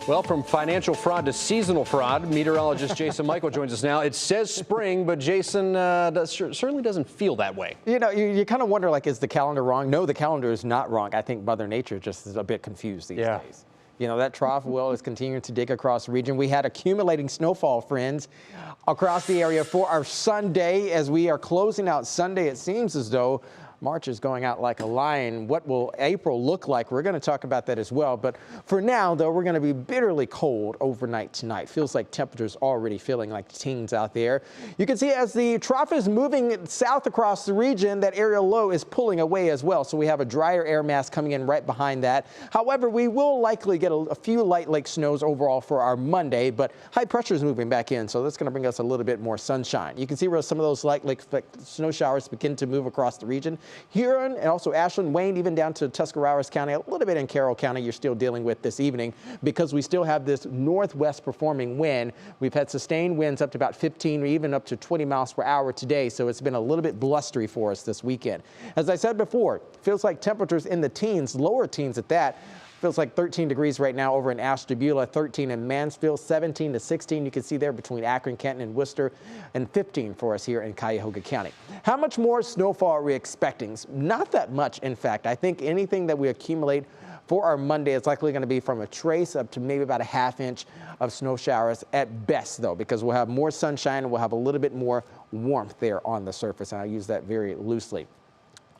Well, from financial fraud to seasonal fraud, meteorologist Jason Michael joins us now. It says spring, but Jason certainly doesn't feel that way. You know, you kind of wonder, like, is the calendar wrong? No, the calendar is not wrong. I think Mother Nature just is a bit confused these days. You know, that trough well is continuing to dig across the region. We had accumulating snowfall, friends, across the area for our Sunday. As we are closing out Sunday, it seems as though March is going out like a lion. What will April look like? We're going to talk about that as well. But for now, though, we're going to be bitterly cold overnight tonight. Feels like temperatures already feeling like teens out there. You can see as the trough is moving south across the region, that area low is pulling away as well. So we have a drier air mass coming in right behind that. However, we will likely get a few light lake snows overall for our Monday, but high pressure is moving back in. So that's going to bring us a little bit more sunshine. You can see where some of those light lake snow showers begin to move across the region. Huron and also Ashland, Wayne, even down to Tuscarawas County, a little bit in Carroll County you're still dealing with this evening because we still have this northwest performing wind. We've had sustained winds up to about 15 or even up to 20 miles per hour today, so it's been a little bit blustery for us this weekend. As I said before, feels like temperatures in the teens, lower teens at that. Feels like 13 degrees right now over in Ashtabula, 13 in Mansfield, 17 to 16. You can see there between Akron, Kenton, and Worcester, and 15 for us here in Cuyahoga County. How much more snowfall are we expecting? Not that much, in fact. I think anything that we accumulate for our Monday is likely going to be from a trace up to maybe about a ½ inch of snow showers at best, though, because we'll have more sunshine and we'll have a little bit more warmth there on the surface, and I use that very loosely.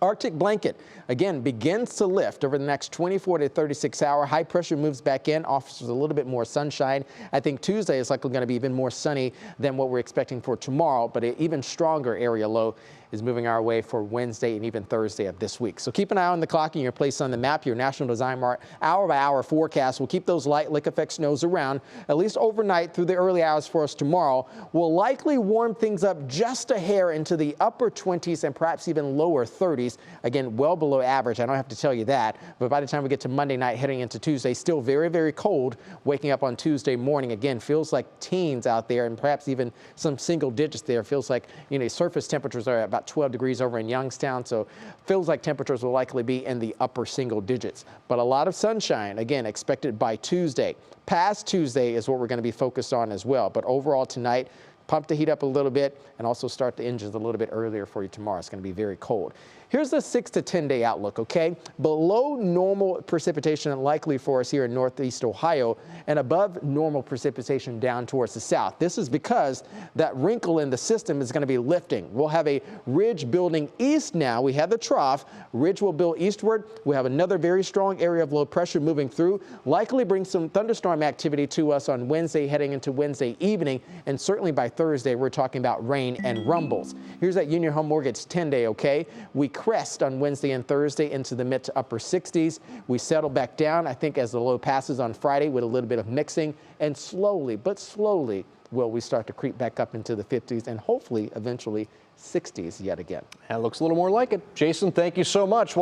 Arctic blanket, again, begins to lift over the next 24 to 36 hour. High pressure moves back in, offers a little bit more sunshine. I think Tuesday is likely going to be even more sunny than what we're expecting for tomorrow, but an even stronger area low is moving our way for Wednesday and even Thursday of this week. So keep an eye on the clock and your place on the map. Your National Design Mart hour-by-hour forecast will keep those light lake effect snows around, at least overnight through the early hours for us tomorrow. We'll likely warm things up just a hair into the upper 20s and perhaps even lower 30s. Again, well below average. I don't have to tell you that. But by the time we get to Monday night heading into Tuesday, still very, very cold. Waking up on Tuesday morning, again, feels like teens out there and perhaps even some single digits there. Feels like, you know, surface temperatures are about 12 degrees over in Youngstown, so feels like temperatures will likely be in the upper single digits. But a lot of sunshine, again, expected by Tuesday. Past Tuesday is what we're going to be focused on as well. But overall tonight, pump the heat up a little bit and also start the engines a little bit earlier for you tomorrow. It's going to be very cold. Here's the 6 to 10 day outlook, okay? Below normal precipitation likely for us here in northeast Ohio and above normal precipitation down towards the south. This is because that wrinkle in the system is going to be lifting. We'll have a ridge building east now. We have the trough. Ridge will build eastward. We have another very strong area of low pressure moving through. Likely bring some thunderstorm activity to us on Wednesday heading into Wednesday evening. And certainly by Thursday, we're talking about rain and rumbles. Here's that Union Home Mortgage 10 day, okay? We crest on Wednesday and Thursday into the mid to upper 60s. We settle back down, I think, as the low passes on Friday with a little bit of mixing, and slowly, but slowly, will we start to creep back up into the 50s and hopefully eventually 60s yet again. That looks a little more like it. Jason, thank you so much.